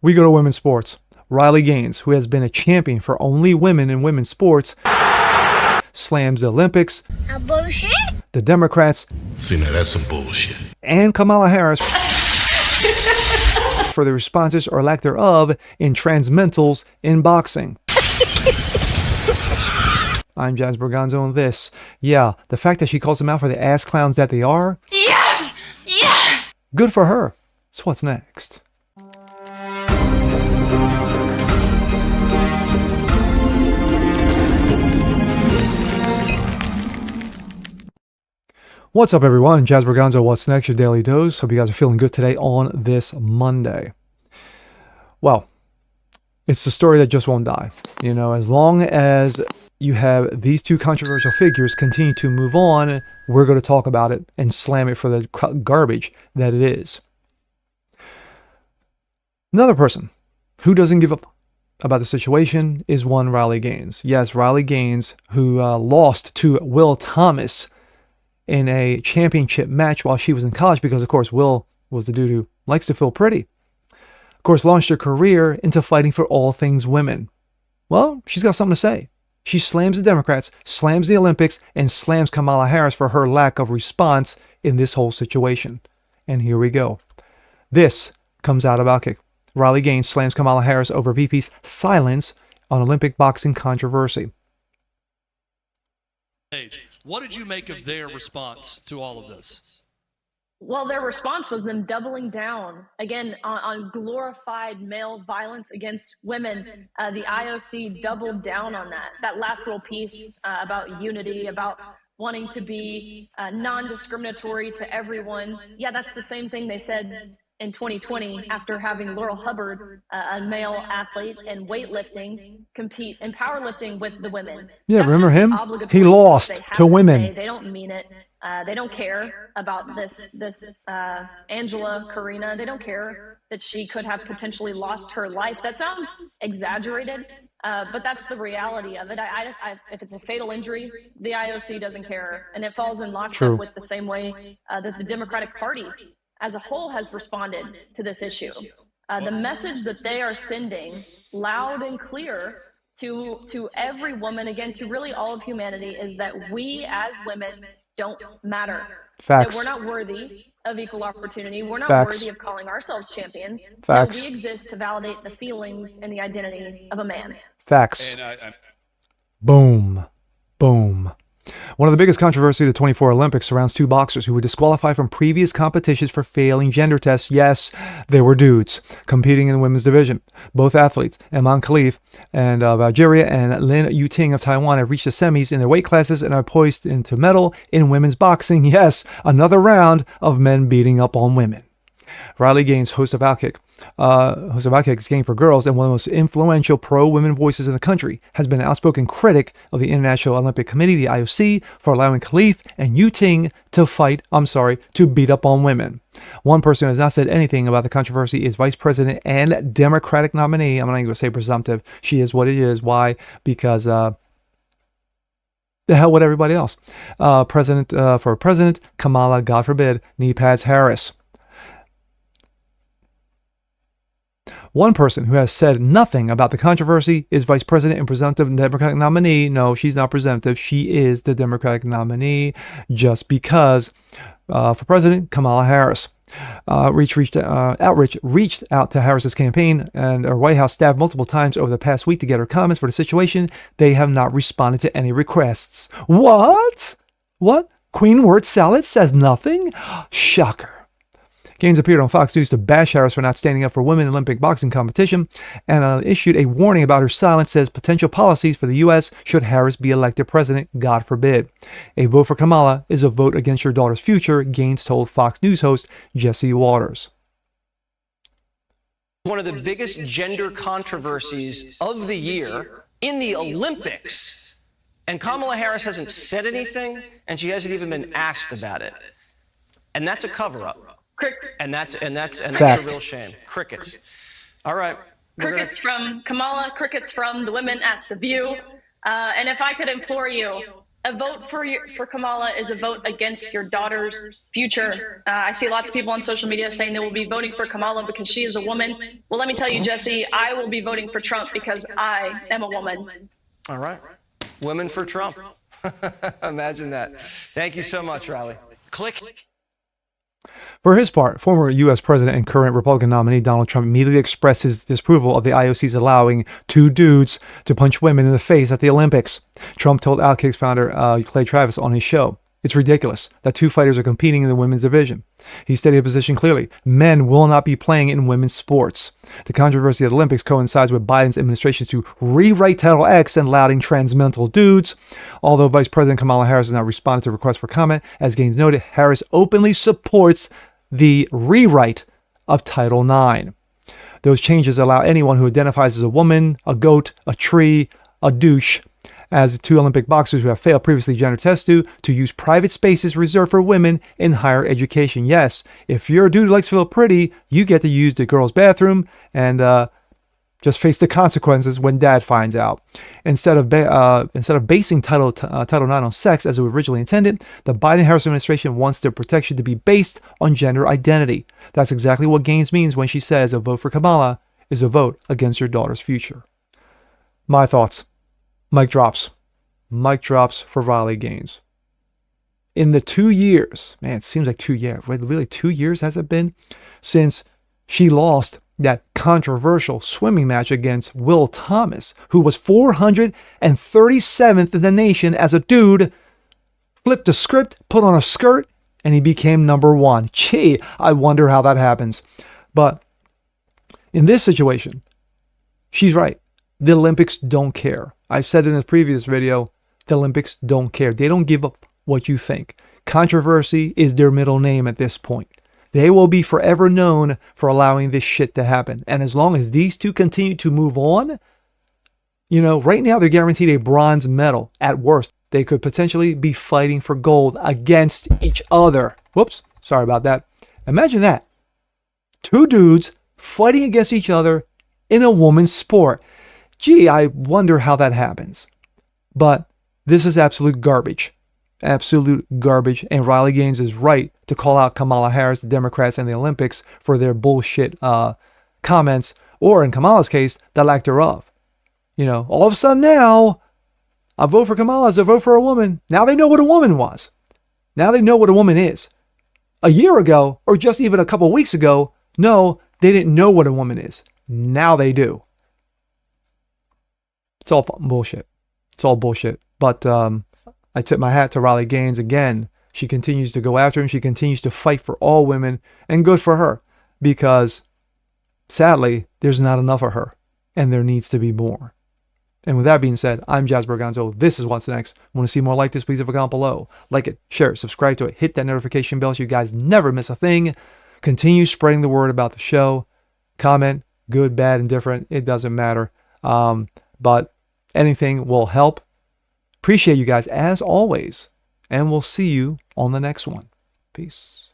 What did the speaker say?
We go to women's sports. Riley Gaines, who has been a champion for only women in women's sports, slams the Olympics, bullshit. the Democrats, See, now that's some bullshit. and Kamala Harris for the responses or lack thereof in transmentals in boxing. I'm Jazz Berganzo on this. Yeah, the fact that she calls them out for the ass clowns that they are. Yes! Yes! Good for her. So what's next? What's up, everyone? Jazz Berganzo, what's next? Your daily dose. Hope you guys are feeling good today on this Monday. Well, it's the story that just won't die. You know, as long as you have these two controversial figures continue to move on, we're going to talk about it and slam it for the garbage that it is. Another person who doesn't give up about the situation is one Riley Gaines. Yes, Riley Gaines, who lost to Will Thomas in a championship match while she was in college because, of course, Will was the dude who likes to feel pretty. Of course, launched her career into fighting for all things women. Well, she's got something to say. She slams the Democrats, slams the Olympics, and slams Kamala Harris for her lack of response in this whole situation. And here we go. This comes out of Outkick. Riley Gaines slams Kamala Harris over VP's silence on Olympic boxing controversy. What did you make of their response to all of this? Well, their response was them doubling down again on glorified male violence against women. The IOC doubled down on that. That last little piece about unity, about wanting to be non-discriminatory to everyone. Yeah, that's the same thing they said in 2020 after having Laurel Hubbard, a male athlete in weightlifting, compete in powerlifting with the women. Yeah, That's remember just him? obligatory He lost they have to women. say. They don't mean it. They don't care about this Angela Karina. They don't care that she could have potentially lost her life. That sounds exaggerated, but that's the reality of it. If it's a fatal injury, the IOC doesn't care, and it falls in lockstep with the same way that the Democratic Party as a whole has responded to this issue. The message that they are sending loud and clear to every woman, again, to really all of humanity, is that we as women don't matter. Facts. That we're not worthy of equal opportunity. We're not Facts. worthy of calling ourselves champions. Facts. That we exist to validate the feelings and the identity of a man. Facts. Boom. Boom. One of the biggest controversies of the 24 Olympics surrounds two boxers who were disqualified from previous competitions for failing gender tests. Yes, they were dudes competing in the women's division. Both athletes, Iman Khalif and of Algeria and Lin Yuting of Taiwan, have reached the semis in their weight classes and are poised to medal in women's boxing. Yes, another round of men beating up on women. Riley Gaines, host of Outkick, Outkick's Game for Girls and one of the most influential pro-women voices in the country, has been an outspoken critic of the International Olympic Committee, the IOC, for allowing Khalif and Yuting to beat up on women. One person who has not said anything about the controversy is Vice President and Democratic nominee. I'm not even going to say presumptive. She is what it is. Why? Because the hell with everybody else. President Kamala, God forbid, knee pads Harris. One person who has said nothing about the controversy is Vice President and presumptive Democratic nominee. No, she's not presumptive. She is the Democratic nominee just because for President Kamala Harris. Outreach reached out to Harris's campaign and her White House staff multiple times over the past week to get her comments for the situation. They have not responded to any requests. What? Queen Word Salad says nothing? Shocker. Gaines appeared on Fox News to bash Harris for not standing up for women in Olympic boxing competition and issued a warning about her silence, says potential policies for the U.S. should Harris be elected president, God forbid. A vote for Kamala is a vote against your daughter's future, Gaines told Fox News host Jesse Waters. One of the biggest gender controversies of the year in the Olympics. And Kamala Harris hasn't said anything, and she hasn't even been asked about it. And that's a cover-up. And that's a real shame. Crickets. All right. Crickets from Kamala, crickets from the women at The View. And if I could implore you, A vote for Kamala is a vote against your daughter's future. I see lots of people on social media saying they will be voting for Kamala because she is a woman. Well, let me tell you, Jesse, I will be voting for Trump because I am a woman. All right. Women for Trump. Imagine that. Thank you so much, Riley. Click. For his part, former U.S. President and current Republican nominee Donald Trump immediately expressed his disapproval of the IOC's allowing two dudes to punch women in the face at the Olympics. Trump told Outkick's founder Clay Travis on his show, "It's ridiculous that two fighters are competing in the women's division." He stated a position clearly: men will not be playing in women's sports. The controversy at the Olympics coincides with Biden's administration to rewrite Title X and lauding transmental dudes. Although Vice President Kamala Harris has not responded to requests for comment, as Gaines noted, Harris openly supports the rewrite of Title IX. Those changes allow anyone who identifies as a woman, a goat, a tree, a douche, as two Olympic boxers who have failed previously gender tests to use private spaces reserved for women in higher education. Yes, if you're a dude who likes to feel pretty, you get to use the girls' bathroom and just face the consequences when dad finds out. Instead of basing Title IX on sex as it was originally intended, the Biden-Harris administration wants their protection to be based on gender identity. That's exactly what Gaines means when she says a vote for Kamala is a vote against your daughter's future. My thoughts. Mic drops. Mic drops for Riley Gaines. In the 2 years, man, it seems like 2 years. Really, 2 years has it been since she lost that controversial swimming match against Will Thomas, who was 437th in the nation as a dude, flipped the script, put on a skirt, and he became number one. Gee, I wonder how that happens. But in this situation, she's right. The Olympics don't care. I've said in a previous video, the Olympics don't care. They don't give up what you think. Controversy is their middle name at this point. They will be forever known for allowing this shit to happen. And as long as these two continue to move on, right now they're guaranteed a bronze medal. At worst, they could potentially be fighting for gold against each other. Whoops, sorry about that. Imagine that. Two dudes fighting against each other in a woman's sport. Gee, I wonder how that happens. But this is absolute garbage. Absolute garbage. And Riley Gaines is right to call out Kamala Harris, the Democrats, and the Olympics for their bullshit comments, or in Kamala's case, the lack thereof. All of a sudden now, a vote for Kamala is a vote for a woman. Now they know what a woman was. Now they know what a woman is. A year ago, or just even a couple weeks ago, no, they didn't know what a woman is. Now they do. It's all bullshit. It's all bullshit. But I tip my hat to Riley Gaines again. She continues to go after him. She continues to fight for all women. And good for her. Because, sadly, there's not enough of her. And there needs to be more. And with that being said, I'm Jasper Gonzo. This is What's Next. Want to see more like this? Please leave a comment below. Like it, share it, subscribe to it. Hit that notification bell so you guys never miss a thing. Continue spreading the word about the show. Comment, good, bad, indifferent. It doesn't matter. But anything will help. Appreciate you guys as always. And we'll see you on the next one. Peace.